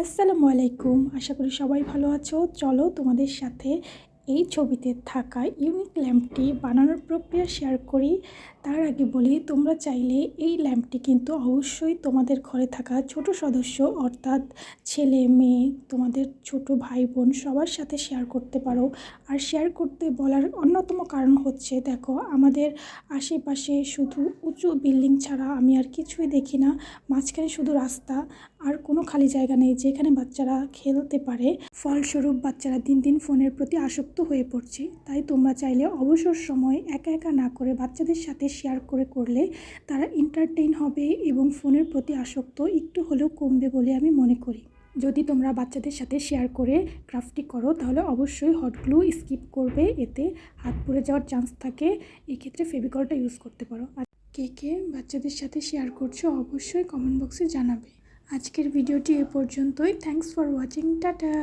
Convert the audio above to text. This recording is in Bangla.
আসসালামু আলাইকুম। আশা করি সবাই ভালো আছো। চলো তোমাদের সাথে এই ছবিতে থাকা ইউনিক ল্যাম্পটি বানানোর প্রক্রিয়া শেয়ার করি। তার আগে বলি, তোমরা চাইলে এই ল্যাম্পটি কিন্তু অবশ্যই তোমাদের ঘরে থাকা ছোট সদস্য অর্থাৎ ছেলে মেয়ে, তোমাদের ছোট ভাই বোন সবার সাথে শেয়ার করতে পারো। আর শেয়ার করতে বলার অন্যতম কারণ হচ্ছে, দেখো আমাদের আশেপাশে শুধু উঁচু বিল্ডিং ছাড়া আমি আর কিছুই দেখি না। মাঝখানে শুধু রাস্তা, আর কোনো খালি জায়গা নেই যেখানে বাচ্চারা খেলতে পারে। ফলস্বরূপ বাচ্চারা দিন দিন ফোনের প্রতি আসক্ত হয়ে পড়ছে। তাই তোমরা চাইলে অবসর সময় একা একা না করে বাচ্চাদের সাথে শেয়ার করলে তারা এন্টারটেইন হবে এবং ফোনের প্রতি আসক্ত একটু হলেও কমবে বলে আমি মনে করি। যদি তোমরা বাচ্চাদের সাথে শেয়ার করে ক্রাফটটি করো তাহলে অবশ্যই হট গ্লু স্কিপ করবে, এতে হাত পুড়ে যাওয়ার চান্স থাকে। এক্ষেত্রে ফেভিকলটা ইউজ করতে পারো। আর কে কে বাচ্চাদের সাথে শেয়ার করছো অবশ্যই কমেন্ট বক্সে জানাবে। আজকের ভিডিওটি এ পর্যন্তই। Thanks for watching. টাটা।